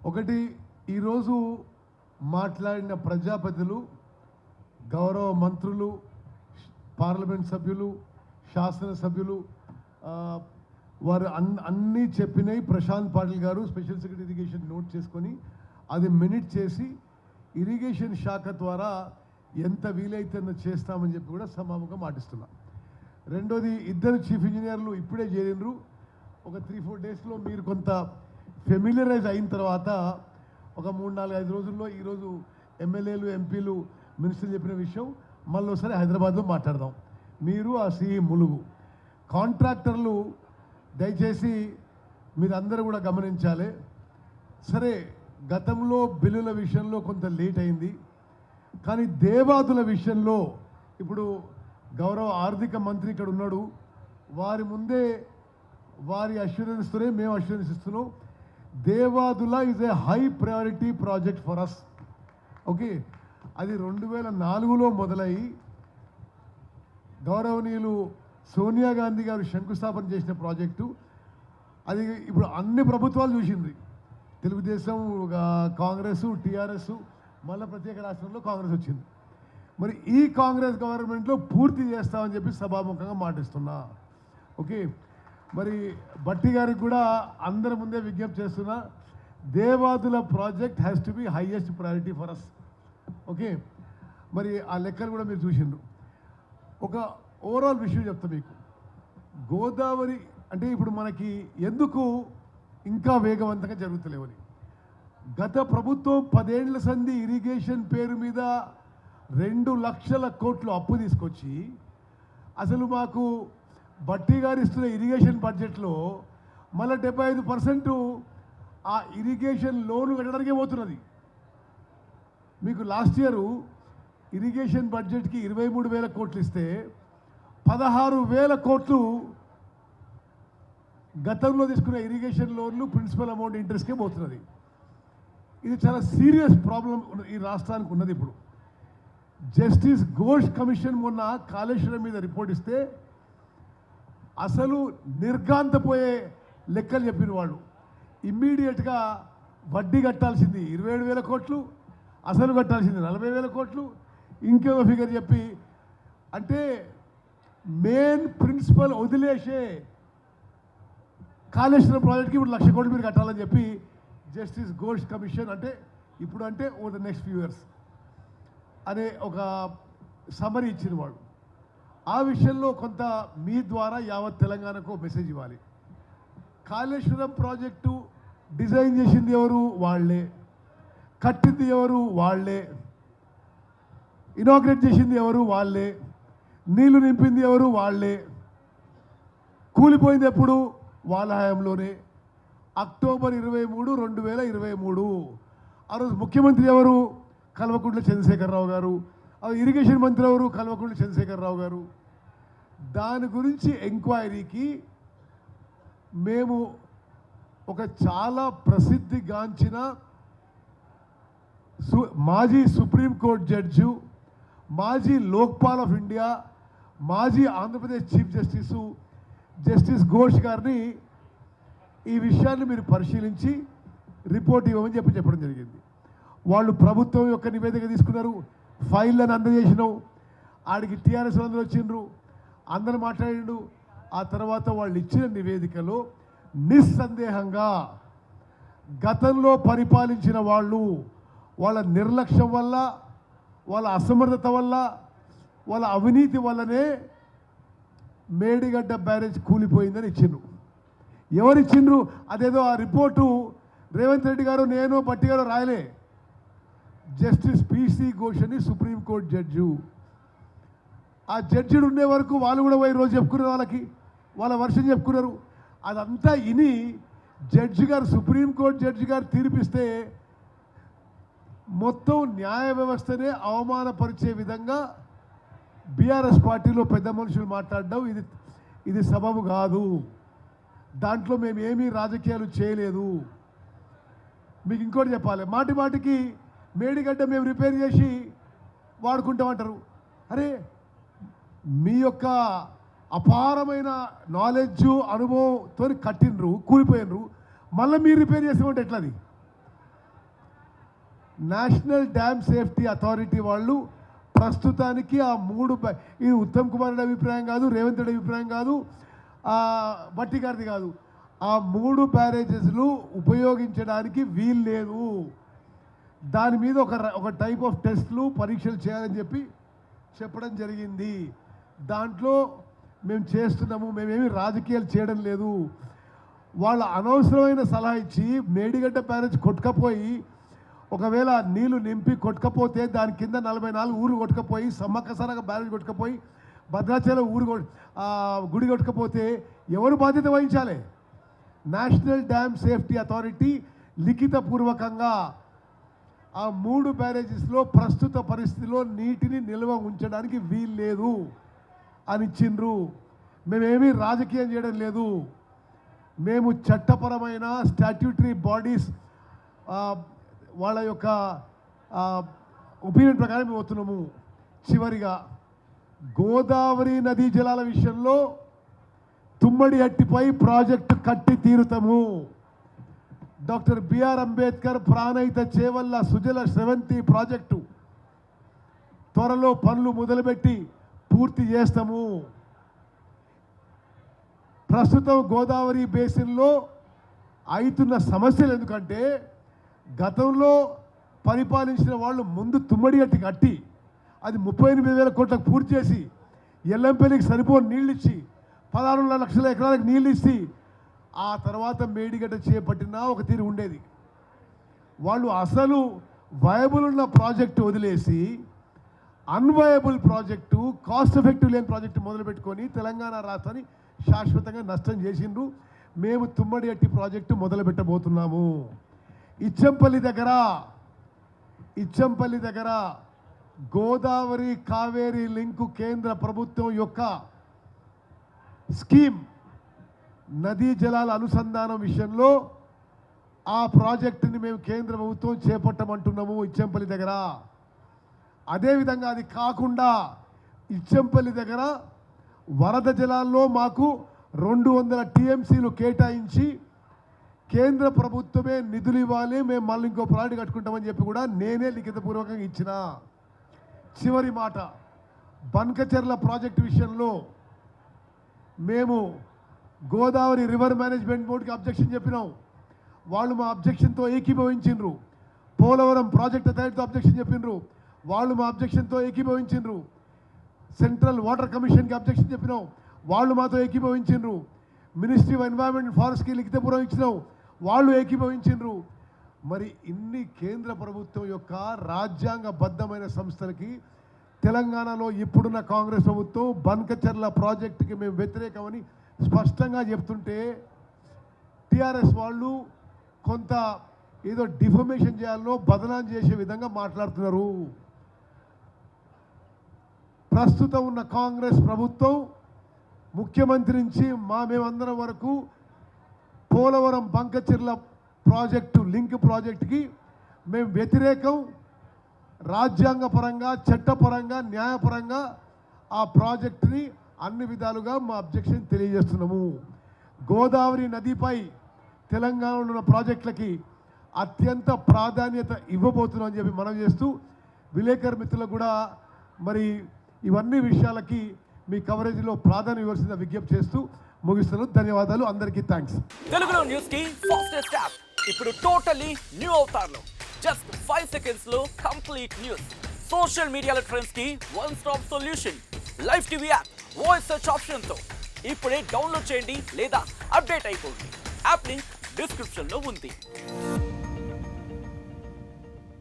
ఒకటి ఈరోజు మాట్లాడిన ప్రజాపతిలు, గౌరవ మంత్రులు, పార్లమెంట్ సభ్యులు, శాసనసభ్యులు వారు అన్నీ చెప్పినాయి. ప్రశాంత్ పాటిల్ గారు స్పెషల్ సెక్రటరీ ఇరిగేషన్ నోట్ చేసుకొని అది మినిట్ చేసి ఇరిగేషన్ శాఖ ద్వారా ఎంత వీలైతే అంత చేస్తామని చెప్పి కూడా సమాముగా మాటిస్తున్నా. రెండోది, ఇద్దరు చీఫ్ ఇంజనీర్లు ఇప్పుడే చేరినరు. ఒక 3-4 డేస్లో మీరు కొంత ఫెమిలియరైజ్ అయిన తర్వాత ఒక 3-4-5 రోజుల్లో ఈరోజు ఎమ్మెల్యేలు, ఎంపీలు, మినిస్టర్లు చెప్పిన విషయం మళ్ళీ ఒకసారి హైదరాబాద్లో మాట్లాడదాం. మీరు ఆ సిఈ ములుగు కాంట్రాక్టర్లు దయచేసి మీరందరూ కూడా గమనించాలి. సరే, గతంలో బిల్లుల విషయంలో కొంత లేట్ అయింది, కానీ దేవాదుల విషయంలో ఇప్పుడు గౌరవ ఆర్థిక మంత్రి ఇక్కడ ఉన్నాడు. వారి ముందే వారి అష్యూరెన్స్తోనే మేము అష్యూరెన్స్ ఇస్తున్నాం. Devadula is a high priority project for us. Okay, అది 2004లో మొదలయ్యి గౌరవనీయులు సోనియా గాంధీ గారు శంకుస్థాపన చేసిన ప్రాజెక్టు. అది ఇప్పుడు అన్ని ప్రభుత్వాలు చూసింది, తెలుగుదేశం, కాంగ్రెస్, టీఆర్ఎస్, మళ్ళీ ప్రత్యేక రాష్ట్రంలో కాంగ్రెస్ వచ్చింది. మరి ఈ కాంగ్రెస్ గవర్నమెంట్లో పూర్తి చేస్తామని చెప్పి సభాముఖంగా మాటిస్తున్నా. ఓకే, మరి భట్టి గారికి కూడా అందరి ముందే విజ్ఞప్తి చేస్తున్నా, Devadula project has to be highest priority for us. Okay, మరి ఆ లెక్కలు కూడా మీరు చూసిండ్రు. ఒక ఓవరాల్ విషయం చెప్తా మీకు. గోదావరి అంటే ఇప్పుడు మనకి ఎందుకు ఇంకా వేగవంతంగా జరుగుతలేవని, గత ప్రభుత్వం 10 ఏళ్ల సంధి ఇరిగేషన్ పేరు మీద 2 లక్షల కోట్లు అప్పు తీసుకొచ్చి అసలు మాకు భట్టి గారు ఇస్తున్న ఇరిగేషన్ బడ్జెట్లో మళ్ళీ 75% ఆ ఇరిగేషన్ లోను కట్టడానికే పోతున్నది. మీకు లాస్ట్ ఇయర్ ఇరిగేషన్ బడ్జెట్కి 23,000 కోట్లు ఇస్తే 16,000 కోట్లు గతంలో తీసుకున్న ఇరిగేషన్ లోన్లు ప్రిన్సిపల్ అమౌంట్ ఇంట్రెస్ట్కే పోతున్నది. ఇది చాలా సీరియస్ ప్రాబ్లం ఈ రాష్ట్రానికి ఉన్నది. ఇప్పుడు జస్టిస్ ఘోష్ కమిషన్ మొన్న కాళేశ్వరం మీద రిపోర్ట్ ఇస్తే అసలు నిర్గాంతపోయే లెక్కలు చెప్పిన వాళ్ళు. ఇమ్మీడియట్గా వడ్డీ కట్టాల్సింది 27,000 కోట్లు, అసలు కట్టాల్సింది 40,000 కోట్లు, ఇంకేదో ఫిగర్ చెప్పి, అంటే మెయిన్ ప్రిన్సిపల్ వదిలేసే కాళేశ్వరం ప్రాజెక్ట్కి ఇప్పుడు 1,00,000 కోట్లు మీరు కట్టాలని చెప్పి జస్టిస్ ఘోష్ కమిషన్, అంటే ఇప్పుడు అంటే over the next few years అనే ఒక సమరీ ఇచ్చిన వాడు. ఆ విషయంలో కొంత మీ ద్వారా యావత్ తెలంగాణకు మెసేజ్ ఇవ్వాలి. కాళేశ్వరం ప్రాజెక్టు డిజైన్ చేసింది ఎవరు? వాళ్ళే. కట్టింది ఎవరు? వాళ్ళే. ఇనాగ్రేట్ చేసింది ఎవరు? వాళ్ళే. నీళ్లు నింపింది ఎవరు? వాళ్ళే. కూలిపోయింది ఎప్పుడు? వాళ్ళ హయాంలోనే. అక్టోబర్ 23, 2023. ఆ రోజు ముఖ్యమంత్రి ఎవరు? కల్వకుంట్ల చంద్రశేఖరరావు గారు. ఇరిగేషన్ మంత్రి ఎవరు? కల్వకుంట్ల చంద్రశేఖరరావు గారు. దాని గురించి ఎంక్వైరీకి మేము ఒక చాలా ప్రసిద్ధిగాంచిన మాజీ సుప్రీంకోర్టు జడ్జు, మాజీ లోక్పాల్ ఆఫ్ ఇండియా, మాజీ ఆంధ్రప్రదేశ్ చీఫ్ జస్టిసు జస్టిస్ ఘోష్ గారిని ఈ విషయాన్ని మీరు పరిశీలించి రిపోర్ట్ ఇవ్వమని చెప్పడం జరిగింది. వాళ్ళు ప్రభుత్వం యొక్క నివేదిక తీసుకున్నారు, ఫైళ్ళని అందజేసినావు. ఆడికి టీఆర్ఎస్ అందరూ వచ్చిండ్రు, అందరూ మాట్లాడిండు. ఆ తర్వాత వాళ్ళు ఇచ్చిన నివేదికలో నిస్సందేహంగా గతంలో పరిపాలించిన వాళ్ళు వాళ్ళ నిర్లక్ష్యం వల్ల, వాళ్ళ అసమర్థత వల్ల, వాళ్ళ అవినీతి వల్లనే మేడిగడ్డ బ్యారేజ్ కూలిపోయిందని ఇచ్చిండ్రు. ఎవరు ఇచ్చిండ్రు? అదేదో ఆ రిపోర్టు రేవంత్ రెడ్డి గారు, నేను, భట్టి గారు రాయలే. జస్టిస్ పిసి ఘోష్ అని సుప్రీంకోర్టు జడ్జు. ఆ జడ్జిడు ఉండే వరకు వాళ్ళు కూడా పోయి రోజు చెప్పుకున్నారు, వాళ్ళ వర్షం చెప్పుకున్నారు. అదంతా ఇని జడ్జి గారు, సుప్రీంకోర్టు జడ్జి గారు తీర్పిస్తే మొత్తం న్యాయ వ్యవస్థనే అవమానపరిచే విధంగా బీఆర్ఎస్ పార్టీలో పెద్ద మనుషులు మాట్లాడడం ఇది సబబు కాదు. దాంట్లో మేము ఏమీ రాజకీయాలు చేయలేదు. మీకు ఇంకోటి చెప్పాలి, మాటి మాటికి మేడిగడ్డ మేము రిపేర్ చేసి వాడుకుంటామంటారు. అరే, మీ యొక్క అపారమైన నాలెడ్జ్, అనుభవంతో కట్టినరు, కూలిపోయినరు, మళ్ళీ మీరు రిపేర్ చేసామంటే ఎట్లది? నేషనల్ డ్యామ్ సేఫ్టీ అథారిటీ వాళ్ళు ప్రస్తుతానికి ఆ ఇది ఉత్తమ్ కుమార్ రెడ్డి అభిప్రాయం కాదు, రేవంత్ రెడ్డి అభిప్రాయం కాదు, బట్టి గారిది కాదు, ఆ 3 బ్యారేజెస్లు ఉపయోగించడానికి వీలు లేదు. దాని మీద ఒక టైప్ ఆఫ్ టెస్ట్లు పరీక్షలు చేయాలని చెప్పడం జరిగింది. దాంట్లో మేము చేస్తున్నాము, మేమేమి రాజకీయాలు చేయడం లేదు. వాళ్ళ అనవసరమైన సలహా ఇచ్చి మేడిగడ్డ బ్యారేజ్ కొట్టుకపోయి ఒకవేళ నీళ్లు నింపి కొట్టుకపోతే దాని కింద 44 ఊర్లు కొట్టుకపోయి సమ్మక్కసారగా బ్యారేజ్ కొట్టుకపోయి భద్రాచలం గుడి కొట్టుకపోతే ఎవరు బాధ్యత వహించాలి? నేషనల్ డ్యామ్ సేఫ్టీ అథారిటీ లిఖితపూర్వకంగా ఆ 3 బ్యారేజెస్లో ప్రస్తుత పరిస్థితిలో నీటిని నిల్వ ఉంచడానికి వీలు లేదు అని ఇచ్చిండ్రు. మేమేమీ రాజకీయం చేయడం లేదు. మేము చట్టపరమైన స్టాట్యూటరీ బాడీస్ వాళ్ళ యొక్క ఒపీనియన్ ప్రకారం మేము వస్తున్నాము. చివరిగా గోదావరి నదీ జలాల విషయంలో తుమ్మడి అట్టిపై ప్రాజెక్టు కట్టి తీరుతాము. Doctor BR Ambedkar Pranahita Chevella Sujala Sravanthi project త్వరలో పనులు మొదలుపెట్టి పూర్తి చేస్తాము. ప్రస్తుతం గోదావరి బేసిన్లో అవుతున్న సమస్యలు ఎందుకంటే గతంలో పరిపాలించిన వాళ్ళు ముందు తుమ్మడి అట్టి కట్టి అది 38,000 కోట్లకు పూర్తి చేసి ఎల్లంపల్లికి సరిపోని నీళ్ళు ఇచ్చి 16 లక్షల ఎకరాలకు నీళ్ళు ఇచ్చి ఆ తర్వాత మేడిగడ్డ చేపట్టిన ఒక తీరు ఉండేది. వాళ్ళు అసలు వయబుల్ ఉన్న ప్రాజెక్టు వదిలేసి అన్వయబుల్ ప్రాజెక్టు, కాస్ట్ ఎఫెక్టివ్ లేని ప్రాజెక్టు మొదలుపెట్టుకొని తెలంగాణ రాష్ట్రాన్ని శాశ్వతంగా నష్టం చేసిండ్రు. మేము తుమ్మడి అట్టి ప్రాజెక్టు మొదలు పెట్టబోతున్నాము. ఇచ్చంపల్లి దగ్గర గోదావరి కావేరీ లింకు కేంద్ర ప్రభుత్వం యొక్క స్కీమ్ నదీ జలాల అనుసంధానం విషయంలో ఆ ప్రాజెక్టుని మేము కేంద్ర ప్రభుత్వం చేపట్టమంటున్నాము ఇచ్చంపల్లి దగ్గర. అదేవిధంగా అది కాకుండా ఇచ్చంపల్లి దగ్గర వరద జలాల్లో మాకు 200 టీఎంసీలు కేటాయించి కేంద్ర ప్రభుత్వమే నిధులు ఇవ్వాలి, మేము మళ్ళీ ఇంకో ప్రాజెక్ట్ కట్టుకుంటామని చెప్పి కూడా నేనే లిఖితపూర్వకంగా ఇచ్చిన. చివరి మాట, బన్కచెర్ల ప్రాజెక్టు విషయంలో మేము గోదావరి రివర్ మేనేజ్మెంట్ బోర్డుకి అబ్జెక్షన్ చెప్పినాం. వాళ్ళు మా అబ్జెక్షన్తో ఏకీభవించిండ్రు. పోలవరం ప్రాజెక్ట్ అథారిటీతో అబ్జెక్షన్ చెప్పినారు, వాళ్ళు మా అబ్జెక్షన్తో ఏకీభవించిండ్రు. సెంట్రల్ వాటర్ కమిషన్కి అబ్జెక్షన్ చెప్పినాం, వాళ్ళు మాతో ఏకీభవించిండ్రు. మినిస్ట్రీ ఆఫ్ ఎన్వైరన్మెంట్ ఫారెస్ట్కి లిఖితపూర్వకం ఇచ్చినాం, వాళ్ళు ఏకీభవించిండ్రు. మరి ఇన్ని కేంద్ర ప్రభుత్వం యొక్క రాజ్యాంగబద్ధమైన సంస్థలకి తెలంగాణలో ఇప్పుడున్న కాంగ్రెస్ ప్రభుత్వం బన్కచెర్ల ప్రాజెక్టుకి మేము వ్యతిరేకమని స్పష్టంగా చెప్తుంటే టీఆర్ఎస్ వాళ్ళు కొంత ఏదో డిఫర్మేషన్ చేయాలనో బదనాం చేసే విధంగా మాట్లాడుతున్నారు. ప్రస్తుతం ఉన్న కాంగ్రెస్ ప్రభుత్వం ముఖ్యమంత్రి నుంచి మేమందరం వరకు పోలవరం బంకచెర్ల ప్రాజెక్టు లింక్ ప్రాజెక్టుకి మేము వ్యతిరేకం. రాజ్యాంగపరంగా, చట్టపరంగా, న్యాయపరంగా ఆ ప్రాజెక్టుని అన్ని విధాలుగా మా అబ్జెక్షన్ తెలియజేస్తున్నాము. గోదావరి నదిపై తెలంగాణలో ఉన్న ప్రాజెక్టులకి అత్యంత ప్రాధాన్యత ఇవ్వబోతున్నామని చెప్పి మనం చేస్తూ విలేకరు మిత్రులకు కూడా మరి ఇవన్నీ విషయాలకి మీ కవరేజ్లో ప్రాధాన్యం ఇవ్వాల్సిన విజ్ఞప్తి చేస్తూ ముగిస్తున్నాను. ధన్యవాదాలు, అందరికీ థ్యాంక్స్. తెలుగులో న్యూస్ కి ఫాస్టెస్ట్ యాప్ ఇప్పుడు టోటల్లీ న్యూ అవతార్లో జస్ట్ 5 seconds లో కంప్లీట్ న్యూస్. సోషల్ మీడియాలో ట్రెండ్స్ కి one stop solution. Live TV app voice search option తో ఇప్పుడే డౌన్లోడ్ చేయండి లేదా అప్డేట్ అయిపోండి. యాప్ లింక్ డిస్క్రిప్షన్ లో ఉంది.